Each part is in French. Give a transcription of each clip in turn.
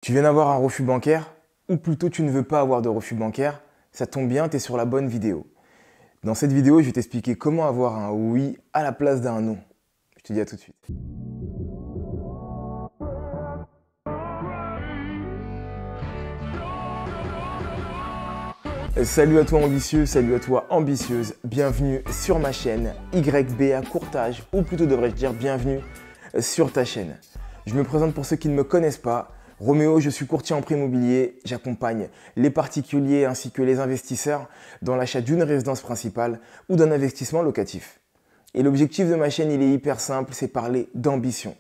Tu viens d'avoir un refus bancaire, ou plutôt tu ne veux pas avoir de refus bancaire, ça tombe bien, tu es sur la bonne vidéo. Dans cette vidéo, je vais t'expliquer comment avoir un oui à la place d'un non. Je te dis à tout de suite. Salut à toi ambitieux, salut à toi ambitieuse, bienvenue sur ma chaîne YBA Courtage, ou plutôt devrais-je dire bienvenue sur ta chaîne. Je me présente pour ceux qui ne me connaissent pas. Roméo, je suis courtier en prêt immobilier, j'accompagne les particuliers ainsi que les investisseurs dans l'achat d'une résidence principale ou d'un investissement locatif. Et l'objectif de ma chaîne, il est hyper simple, c'est parler d'ambition.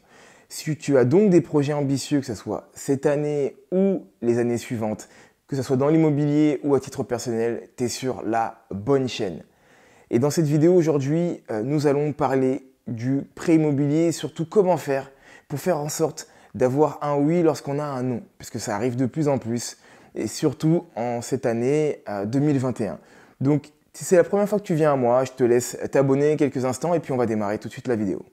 Si tu as donc des projets ambitieux, que ce soit cette année ou les années suivantes, que ce soit dans l'immobilier ou à titre personnel, tu es sur la bonne chaîne. Et dans cette vidéo aujourd'hui, nous allons parler du prêt immobilier et surtout comment faire pour faire en sorte d'avoir un oui lorsqu'on a un non, puisque ça arrive de plus en plus, et surtout en cette année 2021. Donc, si c'est la première fois que tu viens à moi, je te laisse t'abonner quelques instants et puis on va démarrer tout de suite la vidéo.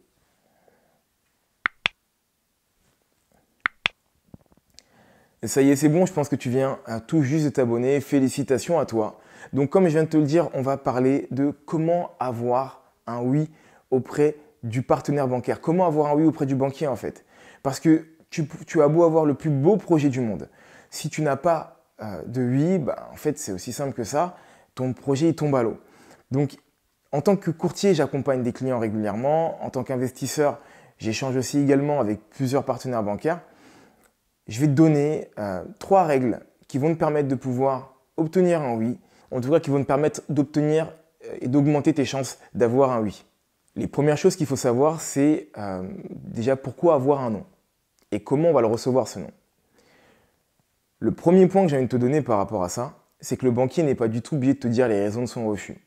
Et ça y est, c'est bon, je pense que tu viens tout juste de t'abonner. Félicitations à toi. Donc, comme je viens de te le dire, on va parler de comment avoir un oui auprès du partenaire bancaire. Comment avoir un oui auprès du banquier en fait. Parce que tu as beau avoir le plus beau projet du monde. Si tu n'as pas de oui, en fait, c'est aussi simple que ça. Ton projet, il tombe à l'eau. Donc, en tant que courtier, j'accompagne des clients régulièrement. En tant qu'investisseur, j'échange aussi également avec plusieurs partenaires bancaires. Je vais te donner 3 règles qui vont te permettre de pouvoir obtenir un oui. En tout cas, qui vont te permettre d'obtenir et d'augmenter tes chances d'avoir un oui. Les premières choses qu'il faut savoir, c'est déjà pourquoi avoir un non et comment on va le recevoir ce non. Le premier point que j'ai envie de te donner par rapport à ça, c'est que le banquier n'est pas du tout obligé de te dire les raisons de son refus.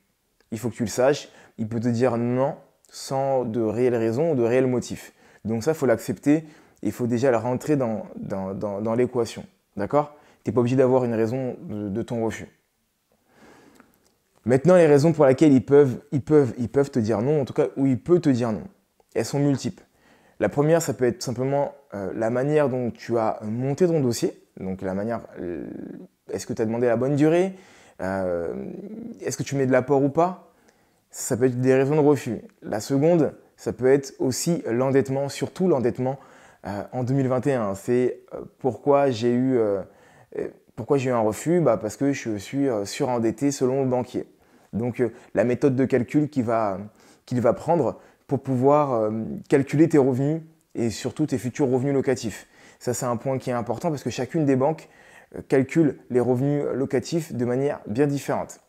Il faut que tu le saches, il peut te dire non sans de réelles raisons ou de réels motifs. Donc ça, il faut l'accepter, il faut déjà le rentrer dans l'équation. D'accord ? Tu n'es pas obligé d'avoir une raison de ton refus. Maintenant, les raisons pour lesquelles ils peuvent te dire non, en tout cas, où il peut te dire non, elles sont multiples. La première, ça peut être simplement la manière dont tu as monté ton dossier. Donc, la manière, est-ce que tu as demandé la bonne durée est-ce que tu mets de l'apport ou pas? Ça peut être des raisons de refus. La seconde, ça peut être aussi l'endettement, surtout l'endettement en 2021. C'est pourquoi j'ai eu un refus? Parce que je suis surendetté selon le banquier. Donc, la méthode de calcul qu'il va prendre pour pouvoir calculer tes revenus et surtout tes futurs revenus locatifs. Ça, c'est un point qui est important parce que chacune des banques calcule les revenus locatifs de manière bien différente.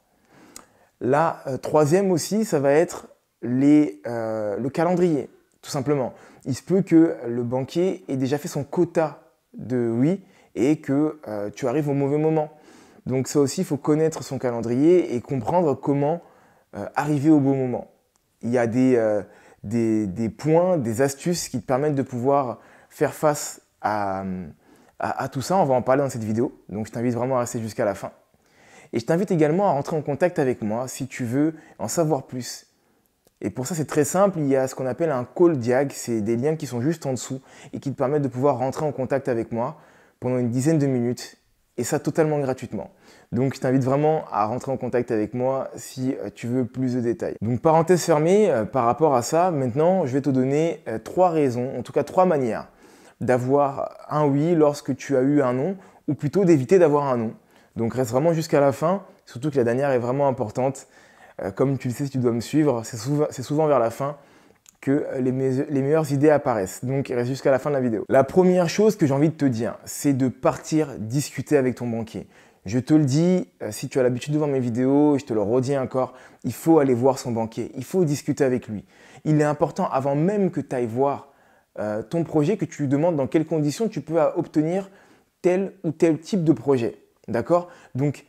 La troisième aussi, ça va être le calendrier, tout simplement. Il se peut que le banquier ait déjà fait son quota de oui et que tu arrives au mauvais moment. Donc ça aussi, il faut connaître son calendrier et comprendre comment arriver au bon moment. Il y a des points, des astuces qui te permettent de pouvoir faire face à tout ça. On va en parler dans cette vidéo. Donc je t'invite vraiment à rester jusqu'à la fin. Et je t'invite également à rentrer en contact avec moi si tu veux en savoir plus. Et pour ça, c'est très simple. Il y a ce qu'on appelle un call diag. C'est des liens qui sont juste en dessous et qui te permettent de pouvoir rentrer en contact avec moi pendant une dizaine de minutes. Et ça totalement gratuitement. Donc je t'invite vraiment à rentrer en contact avec moi si tu veux plus de détails. Donc parenthèse fermée par rapport à ça, maintenant je vais te donner 3 raisons, en tout cas 3 manières d'avoir un oui lorsque tu as eu un non, ou plutôt d'éviter d'avoir un non. Donc reste vraiment jusqu'à la fin, surtout que la dernière est vraiment importante. Comme tu le sais si tu dois me suivre, c'est souvent vers la fin que les meilleures idées apparaissent. Donc reste jusqu'à la fin de la vidéo. La première chose que j'ai envie de te dire, c'est de partir discuter avec ton banquier. Je te le dis, si tu as l'habitude de voir mes vidéos, je te le redis encore, il faut aller voir son banquier, il faut discuter avec lui. Il est important, avant même que tu ailles voir ton projet, que tu lui demandes dans quelles conditions tu peux obtenir tel ou tel type de projet. D'accord? Donc,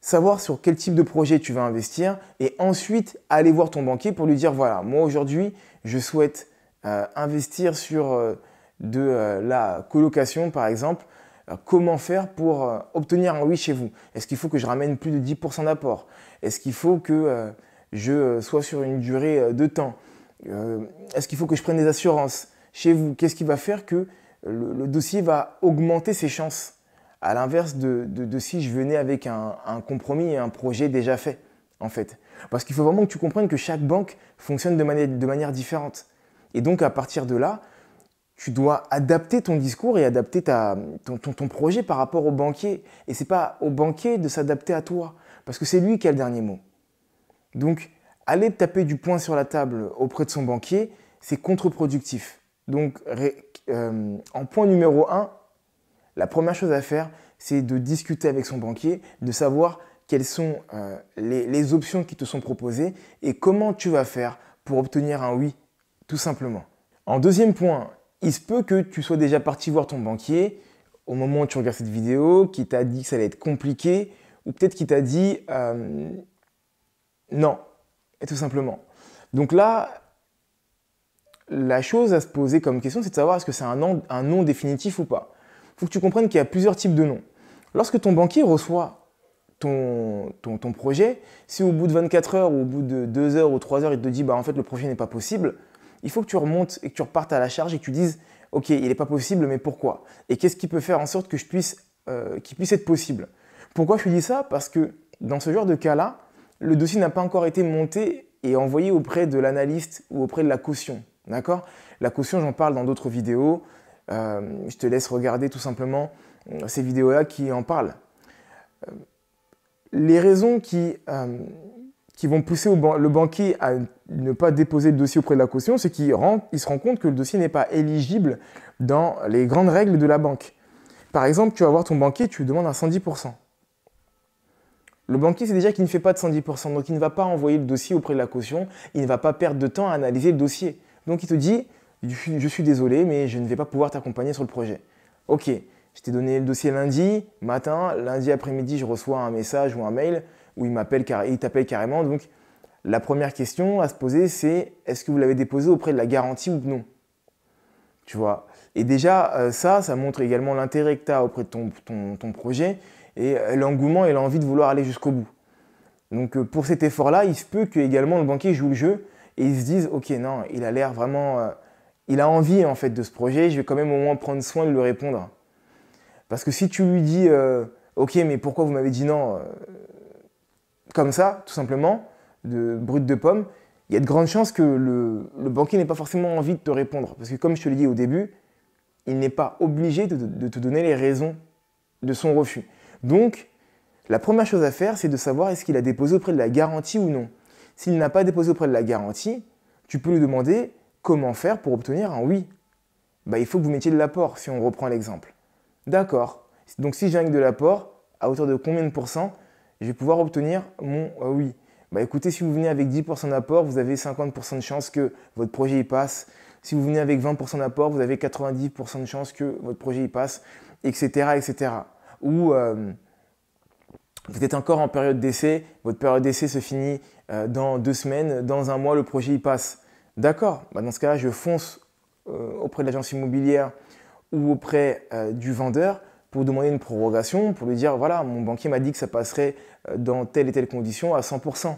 savoir sur quel type de projet tu vas investir et ensuite aller voir ton banquier pour lui dire voilà, moi aujourd'hui, je souhaite investir sur de la colocation par exemple. Comment faire pour obtenir un oui chez vous? Est-ce qu'il faut que je ramène plus de 10% d'apport? Est-ce qu'il faut que je sois sur une durée de temps? Est-ce qu'il faut que je prenne des assurances chez vous? Qu'est-ce qui va faire que le dossier va augmenter ses chances. À l'inverse de si je venais avec un compromis et un projet déjà fait, en fait. Parce qu'il faut vraiment que tu comprennes que chaque banque fonctionne de manière différente. Et donc, à partir de là, tu dois adapter ton discours et adapter ton projet par rapport au banquier. Et ce n'est pas au banquier de s'adapter à toi, parce que c'est lui qui a le dernier mot. Donc, aller taper du poing sur la table auprès de son banquier, c'est contre-productif. Donc, en point numéro 1, la première chose à faire, c'est de discuter avec son banquier, de savoir quelles sont les options qui te sont proposées et comment tu vas faire pour obtenir un oui, tout simplement. En deuxième point, il se peut que tu sois déjà parti voir ton banquier au moment où tu regardes cette vidéo, qui t'a dit que ça allait être compliqué, ou peut-être qu'il t'a dit non, et tout simplement. Donc là, la chose à se poser comme question, c'est de savoir est-ce que c'est un non définitif ou pas. Il faut que tu comprennes qu'il y a plusieurs types de noms. Lorsque ton banquier reçoit ton projet, si au bout de 24 heures ou au bout de 2 heures ou 3 heures, il te dit bah, en fait le projet n'est pas possible, il faut que tu remontes et que tu repartes à la charge et que tu dises ok, il n'est pas possible, mais pourquoi? Et qu'est-ce qui peut faire en sorte que qu'il puisse être possible? Pourquoi je te dis ça? Parce que dans ce genre de cas-là, le dossier n'a pas encore été monté et envoyé auprès de l'analyste ou auprès de la caution. D'accord? La caution, j'en parle dans d'autres vidéos. Je te laisse regarder tout simplement ces vidéos-là qui en parlent. Les raisons qui vont pousser le banquier à ne pas déposer le dossier auprès de la caution, c'est qu'il se rend compte que le dossier n'est pas éligible dans les grandes règles de la banque. Par exemple, tu vas voir ton banquier, tu lui demandes un 110%. Le banquier sait déjà qu'il ne fait pas de 110%, donc il ne va pas envoyer le dossier auprès de la caution, il ne va pas perdre de temps à analyser le dossier. Donc il te dit, je suis désolé, mais je ne vais pas pouvoir t'accompagner sur le projet. Ok, je t'ai donné le dossier lundi matin, lundi après-midi, je reçois un message ou un mail où il t'appelle carrément. Donc la première question à se poser, c'est est-ce que vous l'avez déposé auprès de la garantie ou non? Tu vois. Et déjà, ça montre également l'intérêt que tu as auprès de ton projet et l'engouement et l'envie de vouloir aller jusqu'au bout. Donc pour cet effort-là, il se peut que également le banquier joue le jeu et il se dise ok, non, il a l'air vraiment, il a envie en fait de ce projet, je vais quand même au moins prendre soin de lui répondre. Parce que si tu lui dis ok, mais pourquoi vous m'avez dit non comme ça, tout simplement, de brut de pomme, il y a de grandes chances que le banquier n'ait pas forcément envie de te répondre. Parce que comme je te l'ai dit au début, il n'est pas obligé de te donner les raisons de son refus. Donc, la première chose à faire, c'est de savoir est-ce qu'il a déposé auprès de la garantie ou non. S'il n'a pas déposé auprès de la garantie, tu peux lui demander comment faire pour obtenir un oui. Bah, il faut que vous mettiez de l'apport, si on reprend l'exemple. D'accord. Donc, si je viens avec de l'apport, à hauteur de combien de pourcents, je vais pouvoir obtenir mon oui. Bah, écoutez, si vous venez avec 10% d'apport, vous avez 50% de chance que votre projet y passe. Si vous venez avec 20% d'apport, vous avez 90% de chance que votre projet y passe, etc. etc. Ou vous êtes encore en période d'essai, votre période d'essai se finit dans 2 semaines, dans 1 mois, le projet y passe. D'accord, bah, dans ce cas-là, je fonce auprès de l'agence immobilière ou auprès du vendeur pour demander une prorogation, pour lui dire voilà, mon banquier m'a dit que ça passerait dans telle et telle condition à 100%.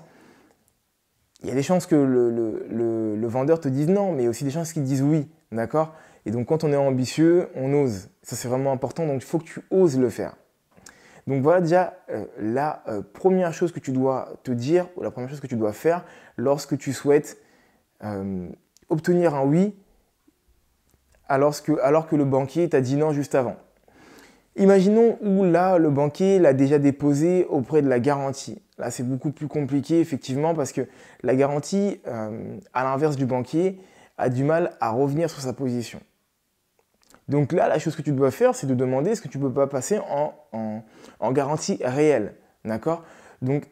Il y a des chances que le vendeur te dise non, mais il y a aussi des chances qu'il dise oui, d'accord? Et donc quand on est ambitieux, on ose. Ça c'est vraiment important, donc il faut que tu oses le faire. Donc voilà déjà la première chose que tu dois te dire, ou la première chose que tu dois faire lorsque tu souhaites obtenir un oui, alors que le banquier t'a dit non juste avant. Imaginons où là, le banquier l'a déjà déposé auprès de la garantie. Là, c'est beaucoup plus compliqué, effectivement, parce que la garantie, à l'inverse du banquier, a du mal à revenir sur sa position. Donc là, la chose que tu dois faire, c'est de demander est-ce que tu ne peux pas passer en garantie réelle. D'accord? Donc,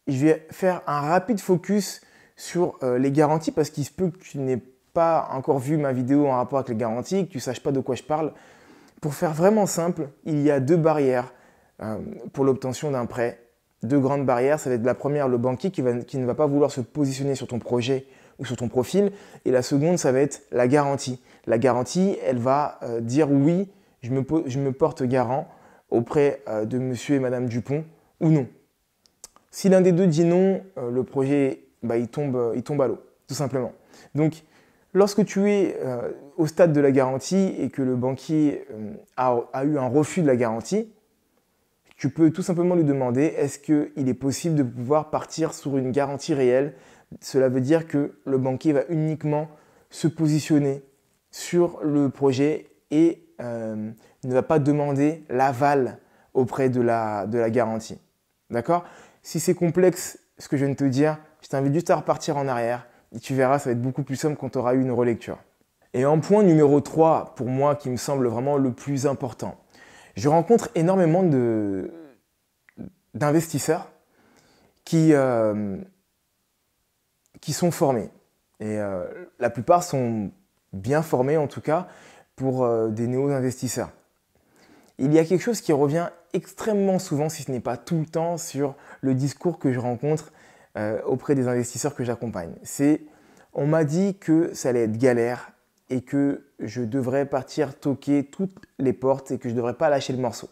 je vais faire un rapide focus sur les garanties parce qu'il se peut que tu n'aies pas encore vu ma vidéo en rapport avec les garanties, que tu ne saches pas de quoi je parle. Pour faire vraiment simple, il y a 2 barrières pour l'obtention d'un prêt. 2 grandes barrières. Ça va être la première, le banquier qui ne va pas vouloir se positionner sur ton projet ou sur ton profil. Et la seconde, ça va être la garantie. La garantie, elle va dire oui, je me porte garant auprès de monsieur et madame Dupont ou non. Si l'un des deux dit non, le projet il tombe à l'eau, tout simplement. Donc, Lorsque tu es au stade de la garantie et que le banquier a eu un refus de la garantie, tu peux tout simplement lui demander est-ce qu'il est possible de pouvoir partir sur une garantie réelle. Cela veut dire que le banquier va uniquement se positionner sur le projet et ne va pas demander l'aval auprès de la garantie. D'accord? Si c'est complexe, ce que je viens de te dire, je t'invite juste à repartir en arrière et tu verras, ça va être beaucoup plus simple quand tu auras eu une relecture. Et en point numéro 3, pour moi, qui me semble vraiment le plus important, je rencontre énormément d'investisseurs qui sont formés. Et la plupart sont bien formés, en tout cas, pour des néo-investisseurs. Il y a quelque chose qui revient extrêmement souvent, si ce n'est pas tout le temps, sur le discours que je rencontre auprès des investisseurs que j'accompagne. C'est on m'a dit que ça allait être galère et que je devrais partir toquer toutes les portes et que je ne devrais pas lâcher le morceau.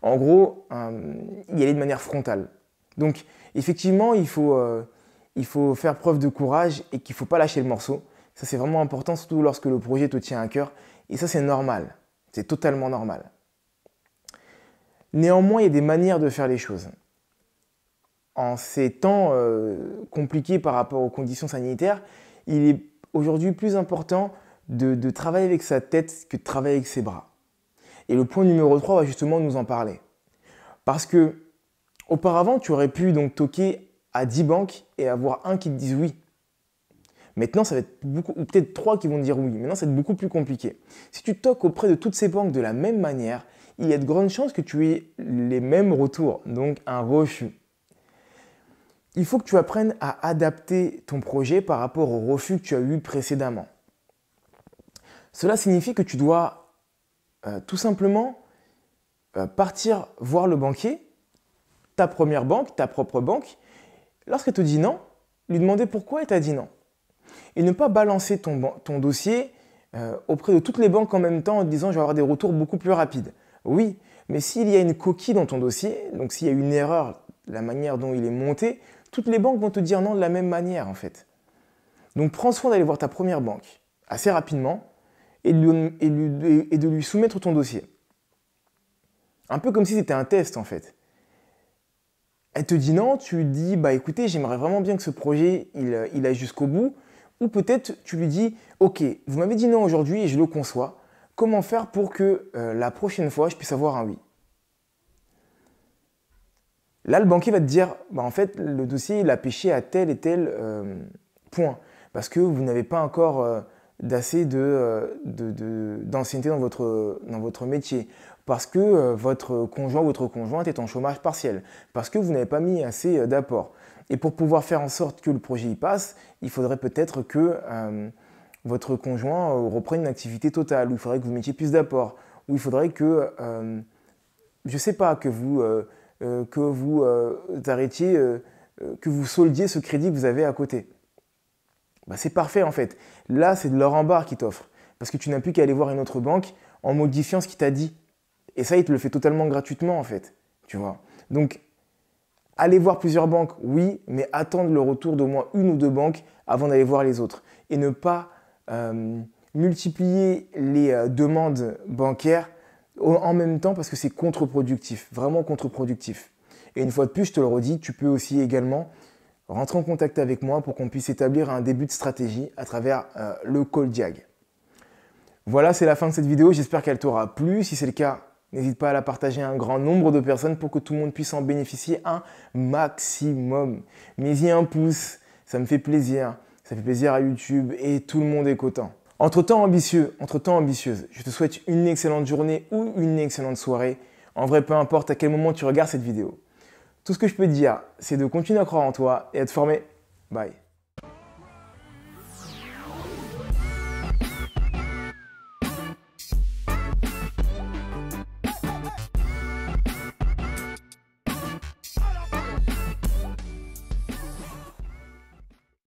En gros, y aller de manière frontale. Donc, effectivement, il faut faire preuve de courage et qu'il ne faut pas lâcher le morceau. Ça, c'est vraiment important, surtout lorsque le projet te tient à cœur. Et ça, c'est normal. C'est totalement normal. Néanmoins, il y a des manières de faire les choses. En ces temps compliqués par rapport aux conditions sanitaires, il est aujourd'hui plus important de travailler avec sa tête que de travailler avec ses bras. Et le point numéro 3 va justement nous en parler. Parce que auparavant, tu aurais pu donc toquer à 10 banques et avoir un qui te dise oui. Maintenant, ça va être beaucoup, ou peut-être 3 qui vont te dire oui. Maintenant, ça va être beaucoup plus compliqué. Si tu toques auprès de toutes ces banques de la même manière, il y a de grandes chances que tu aies les mêmes retours, donc un refus. Il faut que tu apprennes à adapter ton projet par rapport au refus que tu as eu précédemment. Cela signifie que tu dois tout simplement partir voir le banquier, ta première banque, ta propre banque. Lorsqu'elle te dit non, lui demander pourquoi elle t'a dit non. Et ne pas balancer ton dossier auprès de toutes les banques en même temps en te disant je vais avoir des retours beaucoup plus rapides. Oui, mais s'il y a une coquille dans ton dossier, donc s'il y a une erreur, la manière dont il est monté, toutes les banques vont te dire non de la même manière en fait. Donc prends soin d'aller voir ta première banque assez rapidement et de lui soumettre ton dossier. Un peu comme si c'était un test en fait. Elle te dit non, tu lui dis bah écoutez, j'aimerais vraiment bien que ce projet il aille jusqu'au bout. Ou peut-être tu lui dis ok, vous m'avez dit non aujourd'hui et je le conçois. Comment faire pour que la prochaine fois je puisse avoir un oui? Là, le banquier va te dire, bah, en fait, le dossier, il a pêché à tel et tel point. Parce que vous n'avez pas encore d'assez d'ancienneté dans votre métier. Parce que votre conjoint ou votre conjointe est en chômage partiel. Parce que vous n'avez pas mis assez d'apport. Et pour pouvoir faire en sorte que le projet y passe, il faudrait peut-être que votre conjoint reprenne une activité totale. Ou il faudrait que vous mettiez plus d'apport. Ou il faudrait que, je ne sais pas, que vous arrêtiez, que vous soldiez ce crédit que vous avez à côté. Bah, c'est parfait en fait. Là, c'est de l'or en barre qui t'offre. Parce que tu n'as plus qu'à aller voir une autre banque en modifiant ce qu'il t'a dit. Et ça, il te le fait totalement gratuitement en fait. Tu vois. Donc, aller voir plusieurs banques, oui, mais attendre le retour d'au moins une ou deux banques avant d'aller voir les autres. Et ne pas multiplier les demandes bancaires en même temps parce que c'est contre-productif, vraiment contre-productif. Et une fois de plus, je te le redis, tu peux aussi également rentrer en contact avec moi pour qu'on puisse établir un début de stratégie à travers le Call Diag. Voilà, c'est la fin de cette vidéo, j'espère qu'elle t'aura plu. Si c'est le cas, n'hésite pas à la partager à un grand nombre de personnes pour que tout le monde puisse en bénéficier un maximum. Mets-y un pouce, ça me fait plaisir, ça fait plaisir à YouTube et tout le monde est content. Entre-temps ambitieux, entre-temps ambitieuse, je te souhaite une excellente journée ou une excellente soirée. En vrai, peu importe à quel moment tu regardes cette vidéo. Tout ce que je peux te dire, c'est de continuer à croire en toi et à te former. Bye.